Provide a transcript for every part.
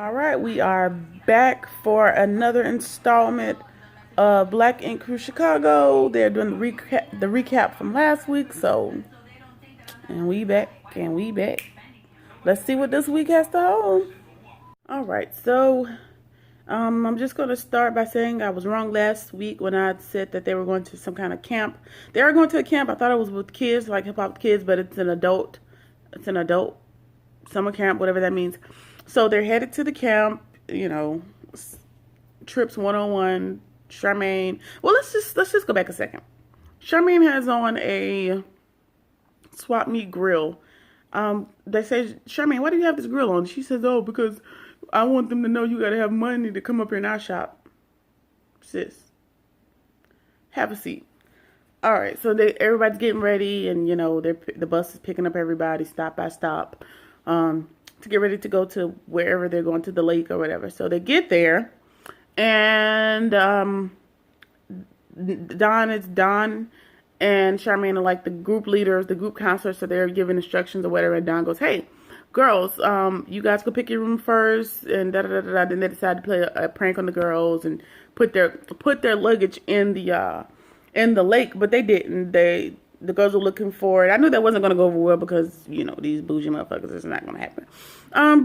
All right, we are back for another installment of Black Ink Crew Chicago. They're doing the recap from last week, so and we back. Let's see what this week has to hold. All right, so I'm just gonna start by saying I was wrong last week when I said that they were going to some kind of camp. They are going to a camp. I thought it was with kids, like hip hop kids, but it's an adult. It's an adult summer camp, whatever that means. So they're headed to the camp, trips 101. Charmaine. Well, let's just go back a second. Charmaine has on a swap meet grill. They say, Charmaine, why do you have this grill on? She says, oh, because I want them to know you gotta have money to come up here in our shop. Sis, have a seat. All right, so everybody's getting ready, and the bus is picking up everybody stop by stop, to get ready to go to wherever they're going, to the lake or whatever. So they get there, and Don and Charmaine are like the group leaders, the group counselors, so they're giving instructions or whatever. And Don goes, "Hey, girls, you guys go pick your room first," and da da da da. Then they decide to play a prank on the girls and put their luggage in the lake, but they didn't. The girls were looking for it. I knew that wasn't going to go over well because these bougie motherfuckers, it's not going to happen.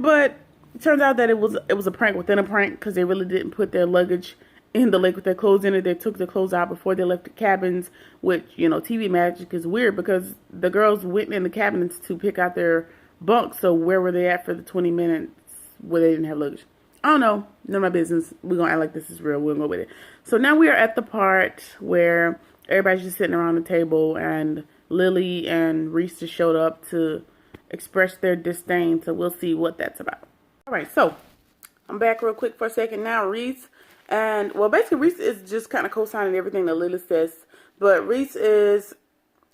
But it turns out that it was a prank within a prank, because they really didn't put their luggage in the lake with their clothes in it. They took their clothes out before they left the cabins, which TV magic is weird because the girls went in the cabins to pick out their bunks. So where were they at for the 20 minutes where they didn't have luggage? I don't know. None of my business. We're going to act like this is real. We're going to go with it. So now we are at the part where everybody's just sitting around the table, and Lily and Reese just showed up to express their disdain. So we'll see what that's about. All right. So I'm back real quick for a second now. Reese basically Reese is just kind of co-signing everything that Lily says. But Reese is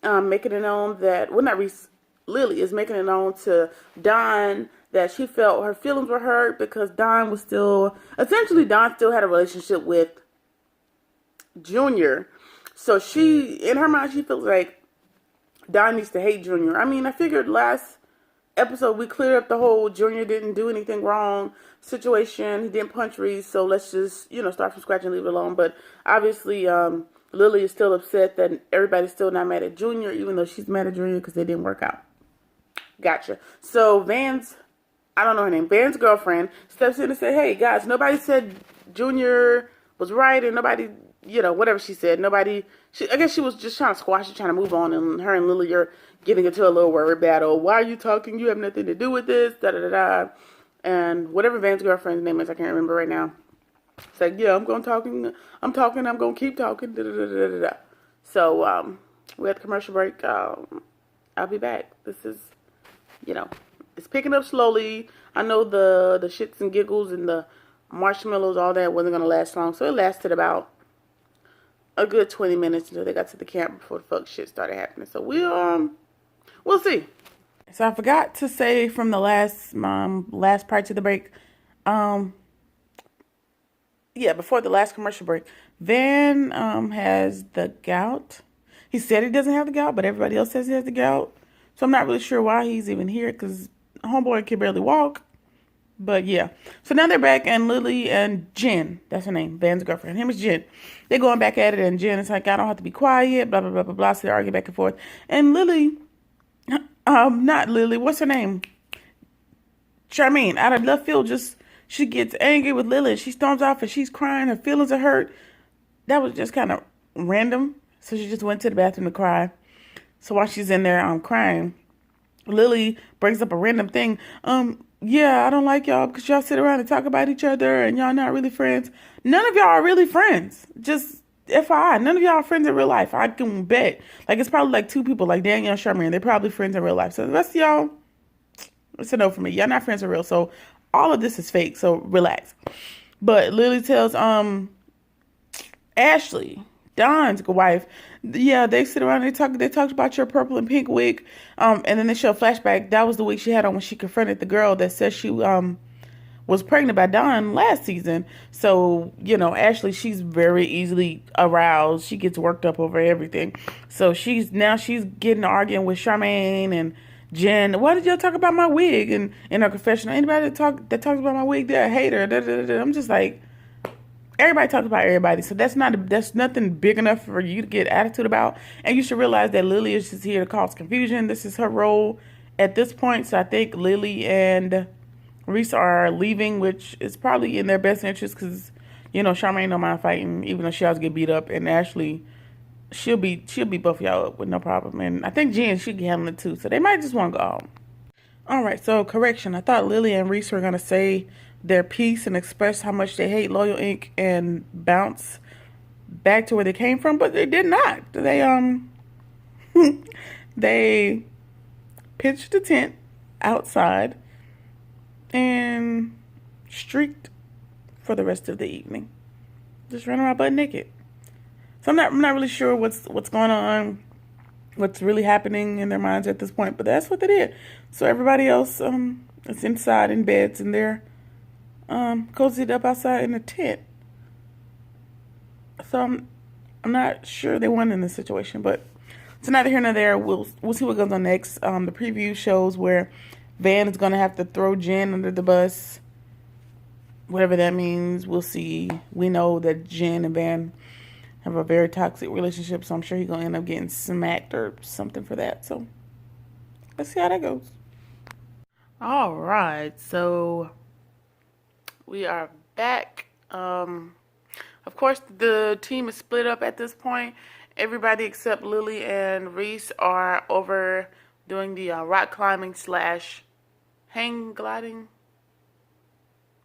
making it known that, well, not Reese, Lily is making it known to Don that she felt her feelings were hurt because Don still had a relationship with Junior. So in her mind, she feels like Don needs to hate Junior. I mean, I figured last episode we cleared up the whole Junior didn't do anything wrong situation. He didn't punch Reese, so let's just, start from scratch and leave it alone. But obviously, Lily is still upset that everybody's still not mad at Junior, even though she's mad at Junior because they didn't work out. Gotcha. So I don't know her name, Van's girlfriend steps in and said, hey, guys, nobody said Junior was right, and nobody, whatever she said, I guess she was just trying to squash it, trying to move on, and her and Lily are getting into a little word battle. Why are you talking? You have nothing to do with this, da-da-da-da. And whatever Van's girlfriend's name is, I can't remember right now. It's like, yeah, I'm going to keep talking, da-da-da-da-da-da. So, we had the commercial break. I'll be back. This is, it's picking up slowly. I know the shits and giggles and the marshmallows, all that wasn't going to last long. So it lasted about a good 20 minutes until they got to the camp before the fuck shit started happening. So we'll see. So I forgot to say from the last part to the break, before the last commercial break, Van has the gout. He said he doesn't have the gout, but everybody else says he has the gout. So I'm not really sure why he's even here, because homeboy can barely walk. But yeah. So now they're back, and Lily and Jen, that's her name, Van's girlfriend. Her name is Jen. They're going back at it, and Jen is like, I don't have to be quiet, blah, blah, blah, blah, blah. So they argue back and forth. And Lily, not Lily, what's her name? Charmaine, out of left field, she gets angry with Lily. She storms off and she's crying. Her feelings are hurt. That was just kind of random. So she just went to the bathroom to cry. So while she's in there crying, Lily brings up a random thing. Yeah, I don't like y'all because y'all sit around and talk about each other and y'all not really friends. None of y'all are really friends. Just FYI, none of y'all are friends in real life. I can bet. Like, it's probably like two people, like Danielle and Charmaine. They're probably friends in real life. So the rest of y'all, it's a no for me. Y'all not friends for real. So all of this is fake. So relax. But Lily tells Ashley, Don's wife, yeah, they sit around and they talked about your purple and pink wig. And then they show a flashback. That was the wig she had on when she confronted the girl that said she was pregnant by Don last season. So, Ashley, she's very easily aroused. She gets worked up over everything. So she's getting arguing with Charmaine, and Jen, why did y'all talk about my wig? And in her confessional, anybody that talks about my wig, they're a hater. Da, da, da, da. I'm just like, everybody talks about everybody, so that's nothing big enough for you to get attitude about. And you should realize that Lily is just here to cause confusion. This is her role at this point. So I think Lily and Reese are leaving, which is probably in their best interest because Charmaine don't mind fighting, even though she always get beat up. And Ashley, she'll beat both of y'all up with no problem. And I think Jen, she can handle it too. So they might just want to go home. All right, so correction. I thought Lily and Reese were gonna say their piece and express how much they hate Loyal Inc. and bounce back to where they came from, but they did not. They pitched a tent outside and streaked for the rest of the evening. Just running around butt naked. So I'm not really sure what's going on, what's really happening in their minds at this point, but that's what they did. So everybody else is inside in beds and they're cozied up outside in a tent. So I'm not sure they won in this situation, but it's neither here nor there. We'll see what goes on next. The preview shows where Van is gonna have to throw Jen under the bus. Whatever that means, we'll see. We know that Jen and Van have a very toxic relationship, so I'm sure he's gonna end up getting smacked or something for that. So let's see how that goes. All right, so we are back. Of course, the team is split up at this point. Everybody except Lily and Reese are over doing the rock climbing / hang gliding.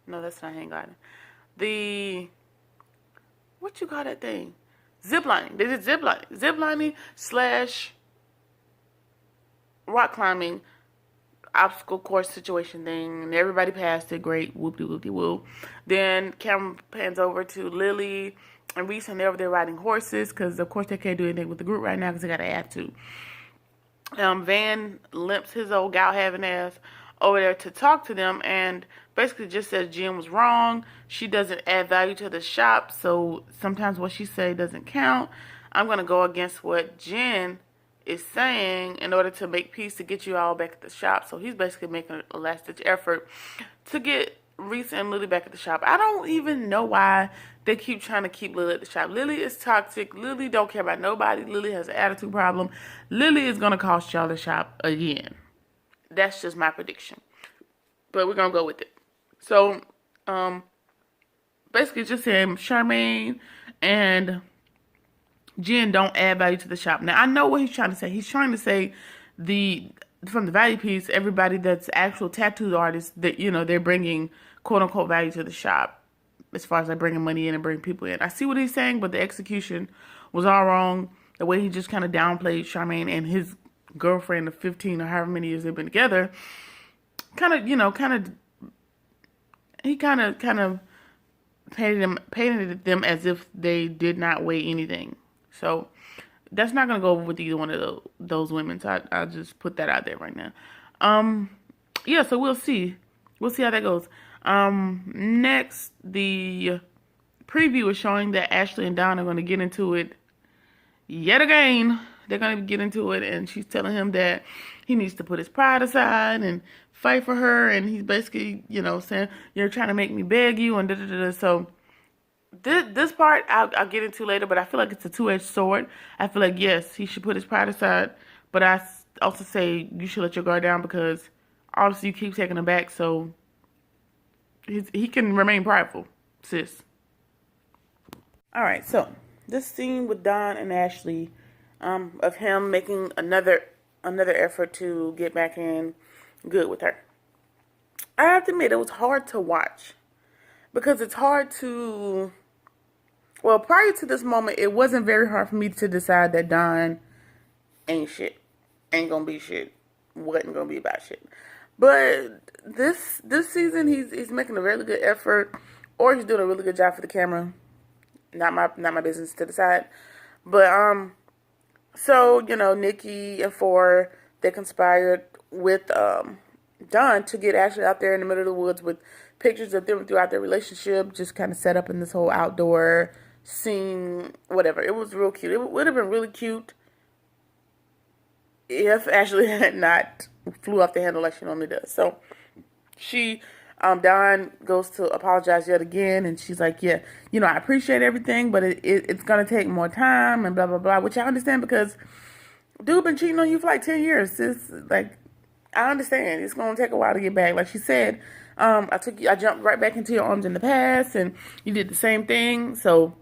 No, that's not hang gliding. What you call that thing? Zip lining. They did zip lining. Zip lining / rock climbing obstacle course situation thing, and everybody passed it. Great, whoop-de-whoop-de-whoop. Then camera pans over to Lily and Reese, and they're over there riding horses because, of course, they can't do anything with the group right now because they got to add to. Van limps his old gal-having ass over there to talk to them and basically just says Jen was wrong. She doesn't add value to the shop, so sometimes what she say doesn't count. I'm going to go against what Jen is saying in order to make peace to get you all back at the shop. So he's basically making a last-ditch effort to get Reese and Lily back at the shop. I don't even know why they keep trying to keep Lily at the shop. Lily is toxic. Lily don't care about nobody. Lily has an attitude problem. Lily is going to cost y'all the shop again. That's just my prediction. But we're going to go with it. So, basically just saying Charmaine and Jen don't add value to the shop. Now, I know what he's trying to say. He's trying to say from the value piece, everybody that's actual tattoo artists, that, they're bringing quote-unquote value to the shop as far as like bringing money in and bringing people in. I see what he's saying, but the execution was all wrong. The way he just kind of downplayed Charmaine and his girlfriend of 15 or however many years they've been together, he kind of painted them as if they did not weigh anything. So that's not going to go over with either one of those women. So I'll just put that out there right now. Yeah, so we'll see. We'll see how that goes. Next, the preview is showing that Ashley and Don are going to get into it yet again. They're going to get into it, and she's telling him that he needs to put his pride aside and fight for her. And he's basically, saying, you're trying to make me beg you, and da-da-da-da. So this part I'll get into later, but I feel like it's a two-edged sword. I feel like, yes, he should put his pride aside, but I also say you should let your guard down because obviously you keep taking him back, so he can remain prideful, sis. All right, so this scene with Don and Ashley, of him making another effort to get back in good with her. I have to admit, it was hard to watch because it's hard to. Well, prior to this moment, it wasn't very hard for me to decide that Don ain't shit, ain't gonna be shit, wasn't gonna be about shit. But this season, he's making a really good effort, or he's doing a really good job for the camera. Not my business to decide. But so Nikki and Four, they conspired with Don to get Ashley out there in the middle of the woods with pictures of them throughout their relationship, just kind of set up in this whole outdoor scene, whatever. It was real cute. It would have been really cute if Ashley had not flew off the handle like she normally does. So she, Dawn goes to apologize yet again, and she's like, yeah, I appreciate everything, but it's going to take more time and blah, blah, blah, which I understand because dude been cheating on you for like 10 years. It's like, I understand. It's going to take a while to get back. Like she said, I jumped right back into your arms in the past, and you did the same thing. So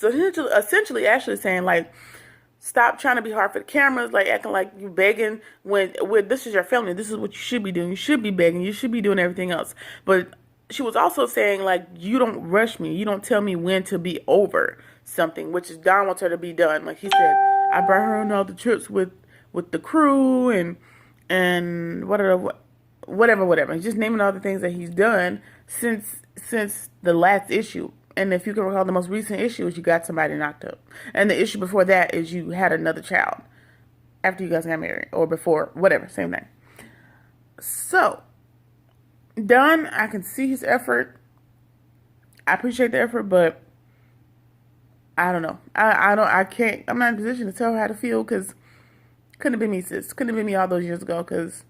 essentially, Ashley's saying, like, stop trying to be hard for the cameras, like acting like you begging when this is your family. This is what you should be doing. You should be begging. You should be doing everything else. But she was also saying, like, you don't rush me. You don't tell me when to be over something, which is Don wants her to be done. Like he said, I brought her on all the trips with the crew and whatever. He's just naming all the things that he's done since the last issue. And if you can recall, the most recent issue is you got somebody knocked up. And the issue before that is you had another child after you guys got married. Or before, whatever, same thing. So, Don, I can see his effort. I appreciate the effort, but I don't know. I can't, I'm not in a position to tell her how to feel because couldn't have been me, sis. Couldn't have been me all those years ago because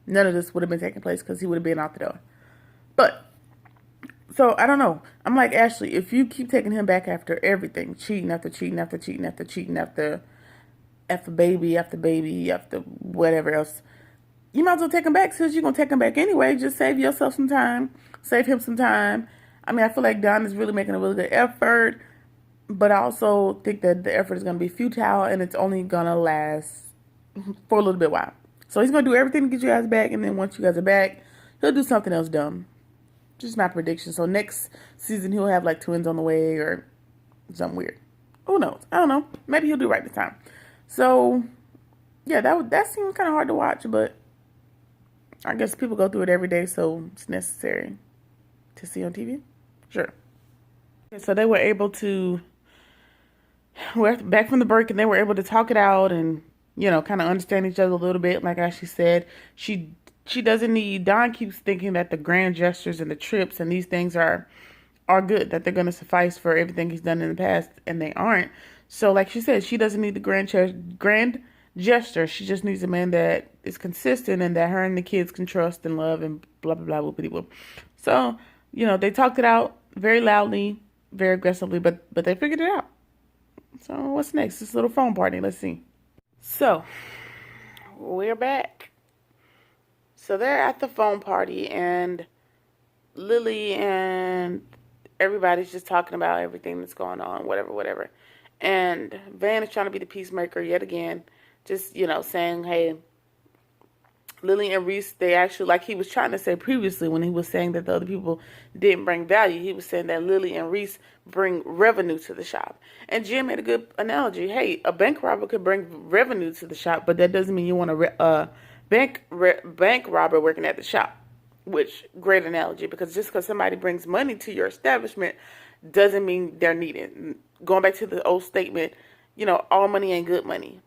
none of this would have been taking place because he would have been out the door. But so, I don't know. I'm like, Ashley, if you keep taking him back after everything, cheating after cheating after cheating after cheating after baby after baby after whatever else, you might as well take him back since you're going to take him back anyway. Just save yourself some time. Save him some time. I mean, I feel like Don is really making a really good effort, but I also think that the effort is going to be futile and it's only going to last for a little bit while. So he's going to do everything to get you guys back, and then once you guys are back, he'll do something else dumb. Just my prediction. So next season he'll have like twins on the way or something weird. Who knows? I don't know. Maybe he'll do right this time. So yeah, that seems kind of hard to watch, but I guess people go through it every day, so it's necessary to see on TV. Sure. So they were able to, we're back from the break, and they were able to talk it out and kind of understand each other a little bit. Like Ashley said, she doesn't need, Don keeps thinking that the grand gestures and the trips and these things are good, that they're going to suffice for everything he's done in the past, and they aren't. So like she said, she doesn't need the grand gesture. She just needs a man that is consistent and that her and the kids can trust and love and blah, blah, blah, whoopity whoop. So, they talked it out very loudly, very aggressively, but they figured it out. So what's next? This little phone party. Let's see. So we're back. So they're at the phone party, and Lily and everybody's just talking about everything that's going on, whatever. And Van is trying to be the peacemaker yet again, just, saying, hey, Lily and Reese, they actually, like he was trying to say previously when he was saying that the other people didn't bring value, he was saying that Lily and Reese bring revenue to the shop. And Jim made a good analogy. Hey, a bank robber could bring revenue to the shop, but that doesn't mean you want a bank robber working at the shop. Which, great analogy, because just because somebody brings money to your establishment doesn't mean they're needed. Going back to the old statement, all money ain't good money.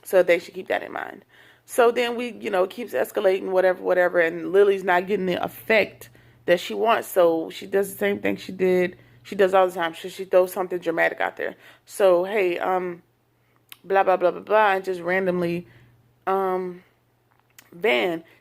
So they should keep that in mind. So then we, it keeps escalating, whatever, and Lily's not getting the effect that she wants. So she does the same thing she does all the time. So she throws something dramatic out there. So, hey, blah, blah, blah, blah, blah, and just randomly, Van,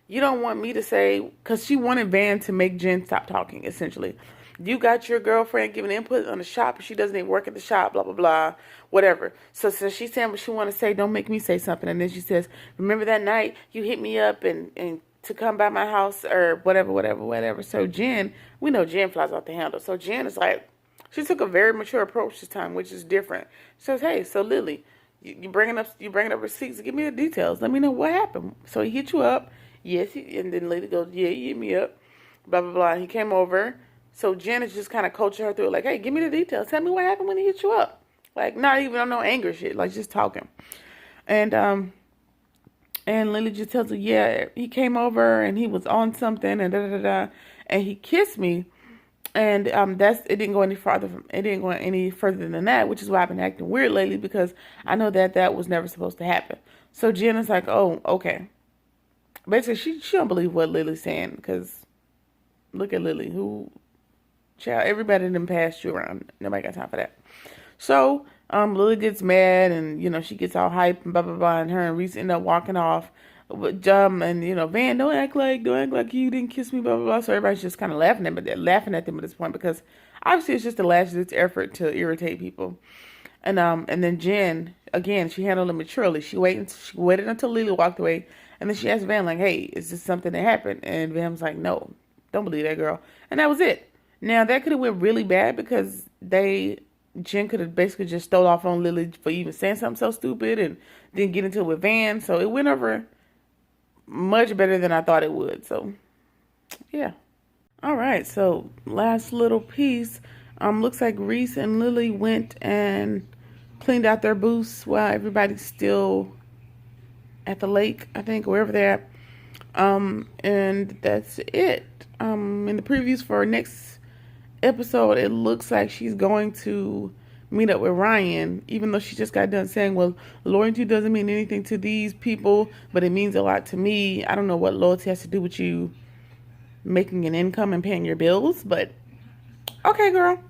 you don't want me to say, because she wanted Van to make Jen stop talking, essentially. You got your girlfriend giving input on the shop, and she doesn't even work at the shop, blah, blah, blah, whatever. So she's saying what she want to say, don't make me say something. And then she says, remember that night you hit me up and to come by my house or whatever. So Jen, we know Jen flies off the handle. So Jen is like, she took a very mature approach this time, which is different. She says, hey, so Lily, you bringing up receipts. Give me the details. Let me know what happened. So he hit you up. Yes. And then Lily goes, yeah, he hit me up. Blah, blah, blah. And he came over. So Jen is just kind of coaching her through it. Like, hey, give me the details. Tell me what happened when he hit you up. Like, not even on no anger shit. Like, just talking. And Lily just tells her, yeah, he came over and he was on something and da-da-da-da. And he kissed me. And it didn't go any further. It didn't go any further than that, which is why I've been acting weird lately, because I know that was never supposed to happen. So Jen is like, oh, okay. Basically, she don't believe what Lily's saying, because look at Lily, child, everybody done passed you around. Nobody got time for that. So Lily gets mad, and she gets all hype and blah blah blah, and her and Reese end up walking off with and Van, don't act like you didn't kiss me, blah blah blah. So everybody's just kind of laughing at them, but they're laughing at them at this point because obviously it's just a last ditch effort to irritate people. And then Jen, again, she handled it maturely. She waited until Lily walked away, and then she asked Van, like, "Hey, is this something that happened?" And Van was like, "No, don't believe that girl." And that was it. Now that could have went really bad because Jen could have basically just stole off on Lily for even saying something so stupid and didn't get into it with Van. So it went over much better than I thought it would. So yeah. All right. So last little piece. Looks like Reese and Lily went and cleaned out their booths while everybody's still at the lake, I think, wherever they're at. And that's it. In the previews for next episode, it looks like she's going to meet up with Ryan, even though she just got done saying, well, loyalty doesn't mean anything to these people, but it means a lot to me. I don't know what loyalty has to do with you making an income and paying your bills, but okay, girl.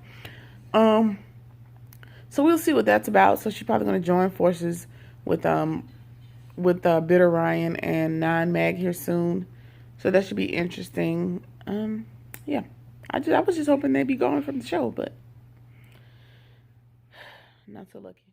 So we'll see what that's about. So she's probably going to join forces with Bitter Ryan and Non Mag here soon. So that should be interesting. Yeah. I was just hoping they'd be going from the show, but not so lucky.